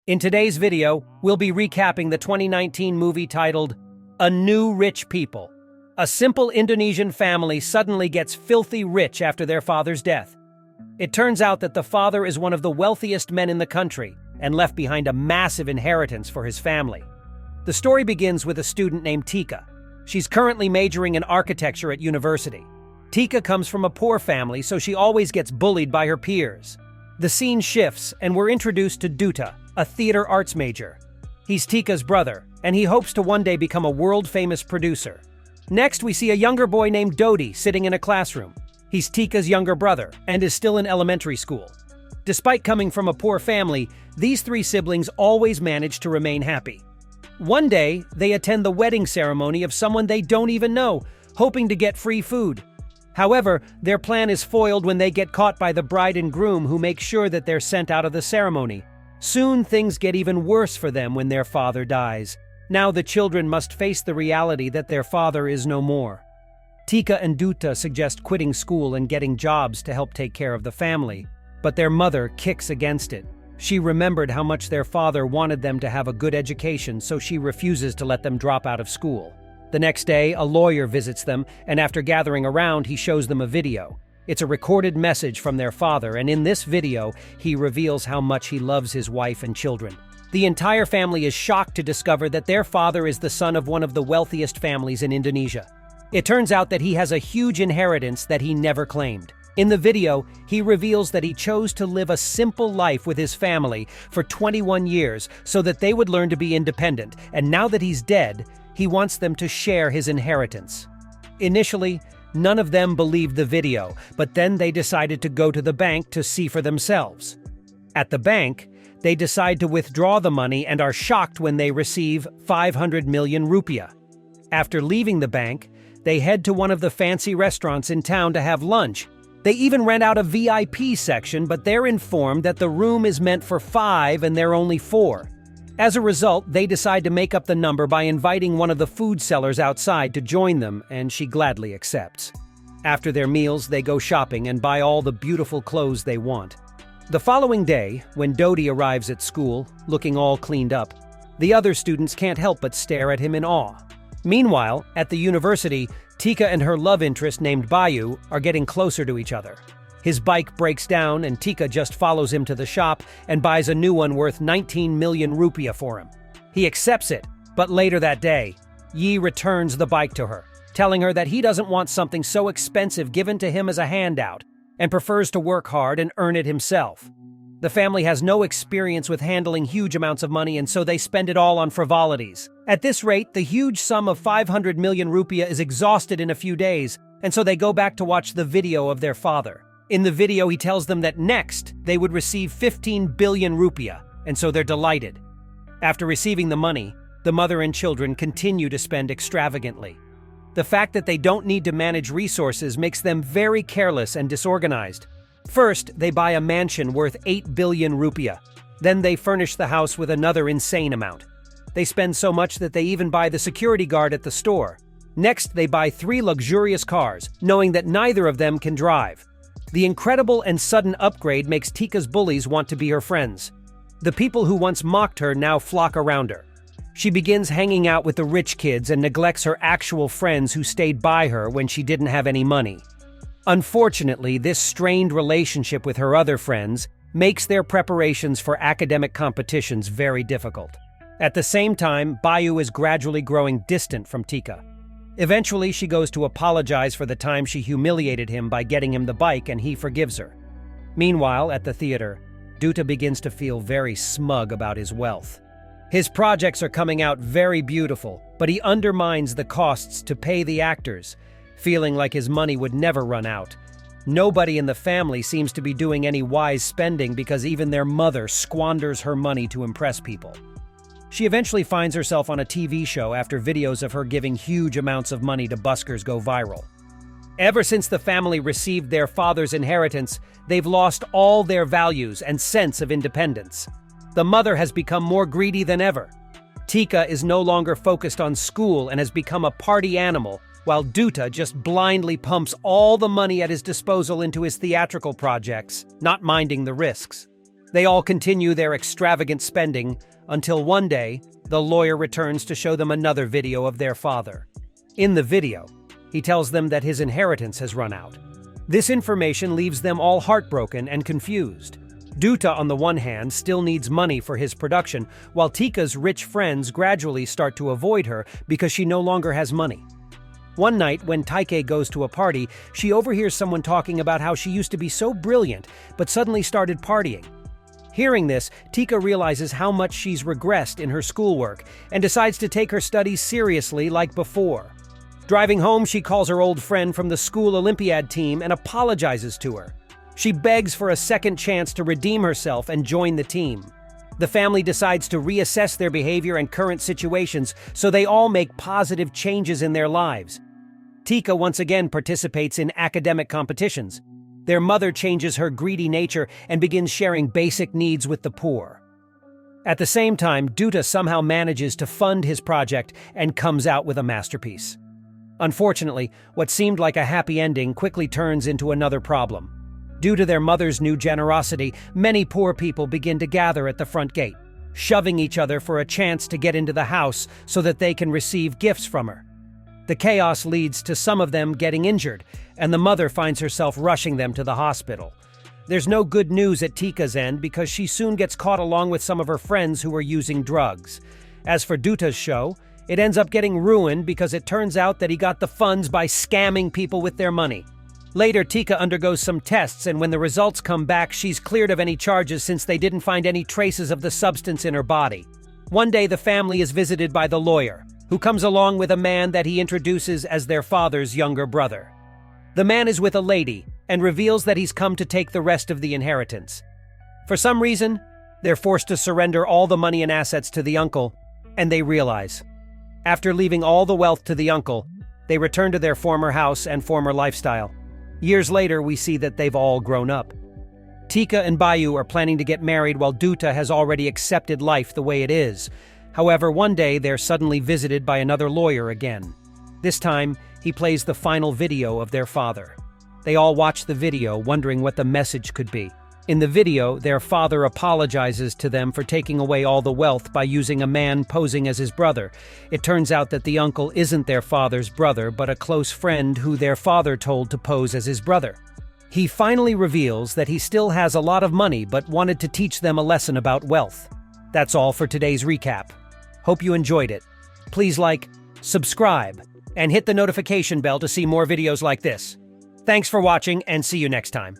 In today's video, we'll be recapping the 2019 movie titled A New Rich People. A simple Indonesian family suddenly gets filthy rich after their father's death. It turns out that the father is one of the wealthiest men in the country and left behind a massive inheritance for his family. The story begins with a student named Tika. She's currently majoring in architecture at university. Tika comes from a poor family, so she always gets bullied by her peers. The scene shifts, and we're introduced to Duta, a theater arts major. He's Tika's brother, and he hopes to one day become a world-famous producer. Next, we see a younger boy named Dodi sitting in a classroom. He's Tika's younger brother, and is still in elementary school. Despite coming from a poor family, these three siblings always manage to remain happy. One day, they attend the wedding ceremony of someone they don't even know, hoping to get free food. However, their plan is foiled when they get caught by the bride and groom, who make sure that they're sent out of the ceremony. Soon, things get even worse for them when their father dies. Now the children must face the reality that their father is no more. Tika and Duta suggest quitting school and getting jobs to help take care of the family, but their mother kicks against it. She remembered how much their father wanted them to have a good education, so she refuses to let them drop out of school. The next day, a lawyer visits them, and after gathering around, he shows them a video. It's a recorded message from their father, and in this video, he reveals how much he loves his wife and children. The entire family is shocked to discover that their father is the son of one of the wealthiest families in Indonesia. It turns out that he has a huge inheritance that he never claimed. In the video, he reveals that he chose to live a simple life with his family for 21 years so that they would learn to be independent, and now that he's dead, he wants them to share his inheritance. Initially, none of them believed the video, but then they decided to go to the bank to see for themselves. At the bank, they decide to withdraw the money and are shocked when they receive 500 million rupiah. After leaving the bank, they head to one of the fancy restaurants in town to have lunch. They even rent out a VIP section, but they're informed that the room is meant for 5 and they're only 4. As a result, they decide to make up the number by inviting one of the food sellers outside to join them, and she gladly accepts. After their meals, they go shopping and buy all the beautiful clothes they want. The following day, when Dodi arrives at school, looking all cleaned up, the other students can't help but stare at him in awe. Meanwhile, at the university, Tika and her love interest named Bayu are getting closer to each other. His bike breaks down, and Tika just follows him to the shop and buys a new one worth 19 million rupiah for him. He accepts it, but later that day, Yi returns the bike to her, telling her that he doesn't want something so expensive given to him as a handout, and prefers to work hard and earn it himself. The family has no experience with handling huge amounts of money, and so they spend it all on frivolities. At this rate, the huge sum of 500 million rupiah is exhausted in a few days, and so they go back to watch the video of their father. In the video, he tells them that next, they would receive 15 billion rupiah, and so they're delighted. After receiving the money, the mother and children continue to spend extravagantly. The fact that they don't need to manage resources makes them very careless and disorganized. First, they buy a mansion worth 8 billion rupiah. Then they furnish the house with another insane amount. They spend so much that they even buy the security guard at the store. Next, they buy 3 luxurious cars, knowing that neither of them can drive. The incredible and sudden upgrade makes Tika's bullies want to be her friends. The people who once mocked her now flock around her. She begins hanging out with the rich kids and neglects her actual friends who stayed by her when she didn't have any money. Unfortunately, this strained relationship with her other friends makes their preparations for academic competitions very difficult. At the same time, Bayu is gradually growing distant from Tika. Eventually, she goes to apologize for the time she humiliated him by getting him the bike, and he forgives her. Meanwhile, at the theater, Duta begins to feel very smug about his wealth. His projects are coming out very beautiful, but he undermines the costs to pay the actors, feeling like his money would never run out. Nobody in the family seems to be doing any wise spending because even their mother squanders her money to impress people. She eventually finds herself on a TV show after videos of her giving huge amounts of money to buskers go viral. Ever since the family received their father's inheritance, they've lost all their values and sense of independence. The mother has become more greedy than ever. Tika is no longer focused on school and has become a party animal, while Duta just blindly pumps all the money at his disposal into his theatrical projects, not minding the risks. They all continue their extravagant spending until one day, the lawyer returns to show them another video of their father. In the video, he tells them that his inheritance has run out. This information leaves them all heartbroken and confused. Duta, on the one hand, still needs money for his production, while Tika's rich friends gradually start to avoid her because she no longer has money. One night, when Taike goes to a party, she overhears someone talking about how she used to be so brilliant, but suddenly started partying. Hearing this, Tika realizes how much she's regressed in her schoolwork and decides to take her studies seriously like before. Driving home, she calls her old friend from the school Olympiad team and apologizes to her. She begs for a second chance to redeem herself and join the team. The family decides to reassess their behavior and current situations so they all make positive changes in their lives. Tika once again participates in academic competitions. Their mother changes her greedy nature and begins sharing basic needs with the poor. At the same time, Duta somehow manages to fund his project and comes out with a masterpiece. Unfortunately, what seemed like a happy ending quickly turns into another problem. Due to their mother's new generosity, many poor people begin to gather at the front gate, shoving each other for a chance to get into the house so that they can receive gifts from her. The chaos leads to some of them getting injured, and the mother finds herself rushing them to the hospital. There's no good news at Tika's end because she soon gets caught along with some of her friends who are using drugs. As for Duta's show, it ends up getting ruined because it turns out that he got the funds by scamming people with their money. Later, Tika undergoes some tests, and when the results come back, she's cleared of any charges since they didn't find any traces of the substance in her body. One day, the family is visited by the lawyer, who comes along with a man that he introduces as their father's younger brother. The man is with a lady and reveals that he's come to take the rest of the inheritance. For some reason, they're forced to surrender all the money and assets to the uncle, and they realize. After leaving all the wealth to the uncle, they return to their former house and former lifestyle. Years later, we see that they've all grown up. Tika and Bayu are planning to get married while Duta has already accepted life the way it is. However, one day they're suddenly visited by another lawyer again. This time, he plays the final video of their father. They all watch the video, wondering what the message could be. In the video, their father apologizes to them for taking away all the wealth by using a man posing as his brother. It turns out that the uncle isn't their father's brother, but a close friend who their father told to pose as his brother. He finally reveals that he still has a lot of money but wanted to teach them a lesson about wealth. That's all for today's recap. Hope you enjoyed it. Please like, subscribe, and hit the notification bell to see more videos like this. Thanks for watching, and see you next time.